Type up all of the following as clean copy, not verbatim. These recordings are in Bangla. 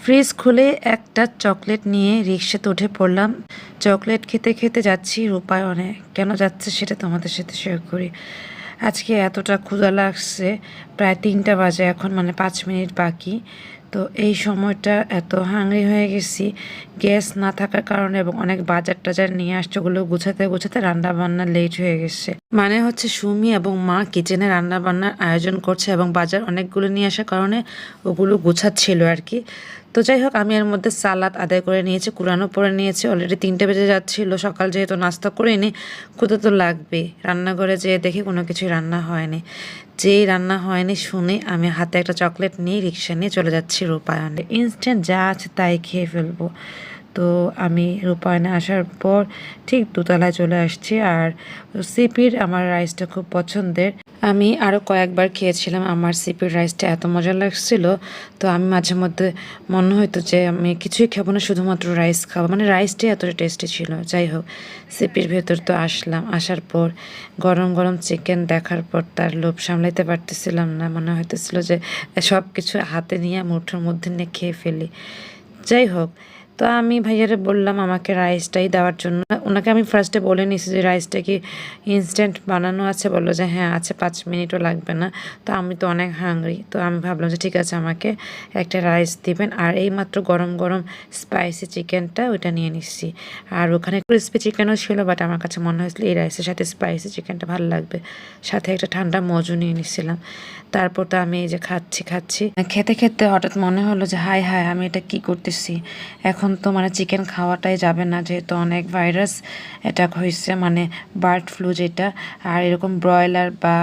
ফ্রিজ খুলে একটা চকলেট নিয়ে রিক্সাতে উঠে পড়লাম। চকলেট খেতে খেতে যাচ্ছি রূপায়ণে। কেন যাচ্ছে সেটা তোমাদের সাথে শেয়ার করি। আজকে এতটা ক্ষুধা লাগছে, প্রায় 3টা বাজে এখন, মানে 5 মিনিট বাকি। তো এই সময়টা এত হাংরি হয়ে গেছি, গ্যাস না থাকার কারণে এবং অনেক বাজার টাজার নিয়ে আসছে, ওগুলো গুছাতে গুছাতে রান্না বান্না লেট হয়ে গেছে। মানে হচ্ছে সুমি এবং মা কিচেনে রান্না বান্নার আয়োজন করছে এবং বাজার অনেকগুলো নিয়ে আসার কারণে ওগুলো গুছাচ্ছিল আর কি। তো যাই হোক, আমি এর মধ্যে সালাদ আদায় করে নিয়েছি, কুরানো পরে নিয়েছি। অলরেডি 3টে বেজে যাচ্ছিল, সকাল যেহেতু নাস্তা করিনি, ক্ষুধা তো লাগবেই। রান্নাঘরে যেয়ে দেখি কোনো কিছু রান্না হয়নি। যেই রান্না হয়নি শুনে আমি হাতে একটা চকলেট নিয়ে রিক্সা নিয়ে চলে যাচ্ছি রূপায়ণে। ইনস্ট্যান্ট যা আছে তাই খেয়ে ফেলবো। তো আমি রূপায়ণে আসার পর ঠিক দোতলায় চলে আসছি। আর সিপির আমার রাইসটা খুব পছন্দের, আমি আরও কয়েকবার খেয়েছিলাম। আমার সিপির রাইসটা এত মজা লাগছিল, তো আমি মাঝে মধ্যে মনে হতো যে আমি কিছুই খাবো না, শুধুমাত্র রাইস খাবো, মানে রাইসটাই এতটা টেস্টি ছিল। যাই হোক, সিপির ভেতর তো আসলাম। আসার পর গরম গরম চিকেন দেখার পর তার লোভ সামলাইতে পারতেছিলাম না, মনে হইতেছিল যে সব কিছু হাতে নিয়ে মুঠোর মধ্যে নিয়ে খেয়ে ফেলি। যাই হোক, তো আমি ভাইয়ারে বললাম আমাকে রাইসটাই দেওয়ার জন্য। ওনাকে আমি ফার্স্টে বলে নিয়েছি যে রাইসটা কি ইনস্ট্যান্ট বানানো আছে, বললো যে হ্যাঁ আছে, 5 মিনিটও লাগবে না। তো আমি তো অনেক হাংরি, তো আমি ভাবলাম যে ঠিক আছে, আমাকে একটা রাইস দিবেন। আর এইমাত্র গরম গরম স্পাইসি চিকেনটা ওইটা নিয়ে নিচ্ছি। আর ওখানে ক্রিসপি চিকেনও ছিল, বাট আমার কাছে মনে হয়েছিল এই রাইসের সাথে স্পাইসি চিকেনটা ভালো লাগবে। সাথে একটা ঠান্ডা মজু নিয়ে নিচ্ছিলাম। তারপর তো আমি এই যে খাচ্ছি খেতে খেতে হঠাৎ মনে হলো যে হায় হায়, আমি এটা কি করতেছি। এখন তো মানে চিকেন খাওয়াটাই যাবে না, যেহেতু অনেক ভাইরাস অ্যাটাক হয়েছে, মানে বার্ড ফ্লু যেটা। আর এরকম ব্রয়লার বা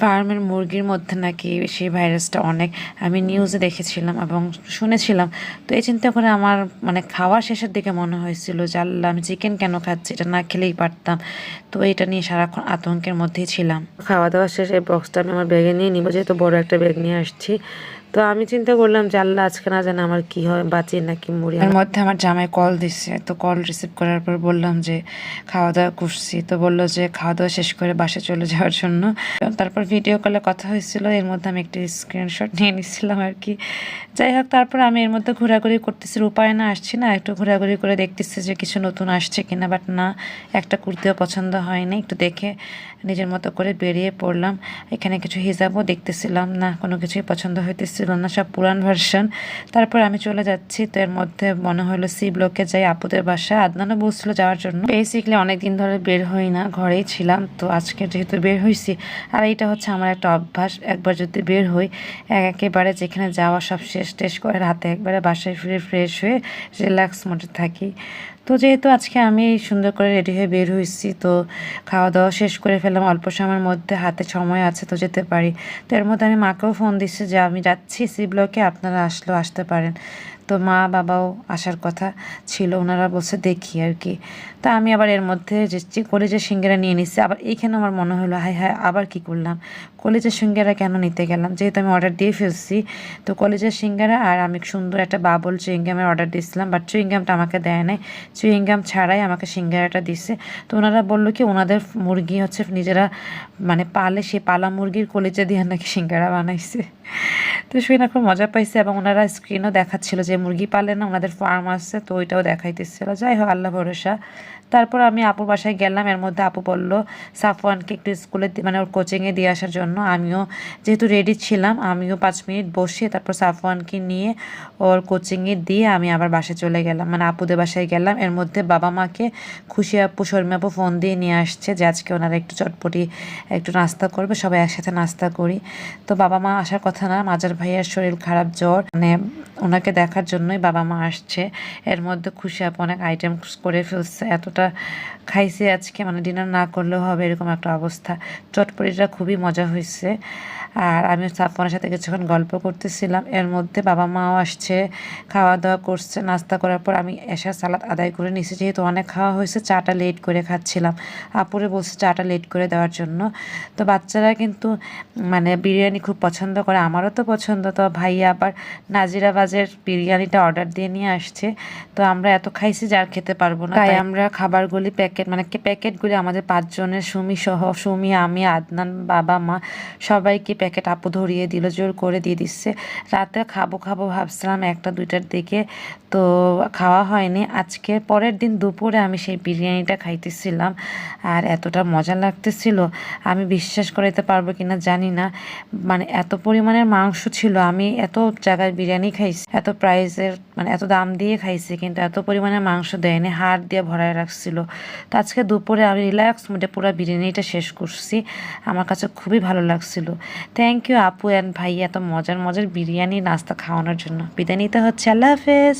ফার্মের মুরগির মধ্যে নাকি সেই ভাইরাসটা অনেক, আমি নিউজে দেখেছিলাম এবং শুনেছিলাম। তো এই চিন্তা করে আমার মানে খাওয়ার শেষের দিকে মনে হয়েছিল যে আল্লাহ, আমি চিকেন কেন খাচ্ছি, এটা না খেলেই পারতাম। তো এটা নিয়ে সারাক্ষণ আতঙ্কের মধ্যেই ছিলাম। খাওয়া দাওয়া শেষে বক্সটা আমি আমার ব্যাগে নিয়ে নিব, যেহেতু বড় একটা ব্যাগ নিয়ে আসছি। তো আমি চিন্তা করলাম যে আল্লাহ, আজকে না জানে আমার কি হয়, বাঁচি নাকি মরি। এর মধ্যে আমার জামাই কল দিচ্ছে, তো কল রিসিভ করার পর বললাম যে খাওয়া দাওয়া করছি। তো বললো যে খাওয়া দাওয়া শেষ করে বাসে চলে যাওয়ার জন্য। তারপর ভিডিও কলে কথা হয়েছিল, এর মধ্যে আমি একটি স্ক্রিনশট নিয়ে নিচ্ছিলাম আর কি। যাই হোক, তারপর আমি এর মধ্যে ঘোরাঘুরি করতেছি, উপায় না আসছি না, একটু ঘোরাঘুরি করে দেখতেছি যে কিছু নতুন আসছে কিনা। বাট না, একটা কুর্তিও পছন্দ হয়নি। একটু দেখে নিজের মতো করে বেরিয়ে পড়লাম। এখানে কিছু হিজাবও দেখতেছিলাম, না কোনো কিছুই পছন্দ হইতেছিল না, সব পুরান ভার্সন। তারপর আমি চলে যাচ্ছি। তো এর মধ্যে মনে হলো সি ব্লকে যাই, আপুদের বাসায়। আদনানও বলছিল যাওয়ার জন্য। বেসিকলি অনেকদিন ধরে বের হই না, ঘরেই ছিলাম। তো আজকে যেহেতু বের হয়েছি, আর এইটা হচ্ছে আমার একটা অভ্যাস, একবার যদি বের হই একেবারে যেখানে যাওয়া সব শেষ টেস করে রাতে একবারে বাসায় ফিরে ফ্রেশ হয়ে রিল্যাক্স মোডে থাকি। তো যেহেতু আজকে আমি সুন্দর করে রেডি হয়ে বের হয়েছি, তো খাওয়া দাওয়া শেষ করে ফেললাম, অল্প সময়ের মধ্যে হাতে সময় আছে, তো যেতে পারি। তো এর মধ্যে আমি মাকেও ফোন দিচ্ছি যে আমি যাচ্ছি সি ব্লকে, আপনারা আসতে পারেন। তো মা বাবাও আসার কথা ছিল, ওনারা বলছে দেখি আর কি। তা আমি আবার এর মধ্যে যে কলেজের সিঙ্গারা নিয়ে নিচ্ছি। আবার এইখানে আমার মনে হলো হায় হায়, আবার কি করলাম, কলেজের সিঙ্গারা কেন নিতে গেলাম, যেহেতু আমি অর্ডার দিয়ে ফেলছি। তো কলেজের সিঙ্গারা আর আমি সুন্দর একটা বাবল চুইংগামের অর্ডার দিয়েছিলাম, বাট চুইংগামটা আমাকে দেয় নাই, চুইংগাম ছাড়াই আমাকে সিঙ্গারাটা দিছে। তো ওনারা বললো কি ওনাদের মুরগি হচ্ছে নিজেরা মানে পালে, সে পালা মুরগির কলেজে দিয়ে নাকি সিঙ্গারা বানাইছে। তো শুনে খুব মজা পাইছে এবং ওনারা স্ক্রিনও দেখাচ্ছিল যে মুরগি পালে না, ওনাদের ফার্ম আছে, তো ওইটাও দেখাইতেছিল। যাই হোক, আল্লাহ ভরসা। তারপর আমি আপুর বাসায় গেলাম। এর মধ্যে আপু বললো সাফওয়ানকে একটু স্কুলে মানে ওর কোচিংয়ে দিয়ে আসার জন্য। আমিও যেহেতু রেডি ছিলাম, আমিও 5 মিনিট বসে তারপর সাফওয়ানকে নিয়ে ওর কোচিংয়ে দিয়ে আমি আবার বাসায় চলে গেলাম, মানে আপুদের বাসায় গেলাম। এর মধ্যে বাবা মাকে খুশি আপু, শর্মী আপু ফোন দিয়ে নিয়ে আসছে যে আজকে ওনারা একটু চটপটি একটু নাস্তা করবে, সবাই একসাথে নাস্তা করি। তো বাবা মা আসার কথা না, মাজার ভাইয়ার শরীর খারাপ, জ্বর, মানে ওনাকে দেখার জন্যই বাবা মা আসছে। এর মধ্যে খুশি আপু অনেক আইটেম করে ফেলছে, এতটা খাইছে আজকে, মানে ডিনার না করলেও হবে এরকম একটা অবস্থা। চটপটিটা খুবই মজা হয়েছে। আর আমি সাফওয়ানের সাথে কিছুক্ষণ গল্প করতেছিলাম। এর মধ্যে বাবা মাও আসছে, খাওয়া দাওয়া করছে। নাস্তা করার পর আমি এশার সালাদ আদায় করে নিয়েছি, যেহেতু অনেক খাওয়া হয়েছে, চাটা লেট করে খাচ্ছিলাম। আপুরে বলছে চাটা লেট করে দেওয়ার জন্য। তো বাচ্চারা কিন্তু মানে বিরিয়ানি খুব পছন্দ করে, আমারও তো পছন্দ। তো ভাইয়া আবার নাজিরাবাজের বিরিয়ানিটা অর্ডার দিয়ে নিয়ে আসছে। তো আমরা এত খাইছি যে আর খেতে পারবো না, তাই আমরা খাবারগুলি প্যাকেটগুলি আমাদের 5 জনের, সুমি, আমি, আদনান, বাবা, মা সবাইকে প্যাকেট আপু ধরিয়ে দিল, জোর করে দিয়ে দিচ্ছে। রাতে খাবো ভাবছিলাম 1টা 2টার দিকে, তো খাওয়া হয়নি। আজকে পরের দিন দুপুরে আমি সেই বিরিয়ানিটা খাইতেছিলাম আর এতটা মজা লাগতেছিল, আমি বিশ্বাস করাইতে পারবো কিনা জানি না। এত পরিমাণের মাংস ছিল, আমি এত জায়গায় বিরিয়ানি খাইছি, এত প্রাইসের এত দাম দিয়ে খাইছি, কিন্তু এত পরিমাণে মাংস দেয়নি, হাড় দিয়ে ভরায় রাখছিল। তো আজকে দুপুরে আমি রিল্যাক্স মুডে পুরো বিরিয়ানিটা শেষ করছি, আমার কাছে খুবই ভালো লাগছিল। থ্যাংক ইউ আপু অ্যান্ড ভাই এত মজার মজার বিরিয়ানি নাস্তা খাওয়ানোর জন্য। বিদায় নিতে হচ্ছে, আল্লাহ হাফেজ।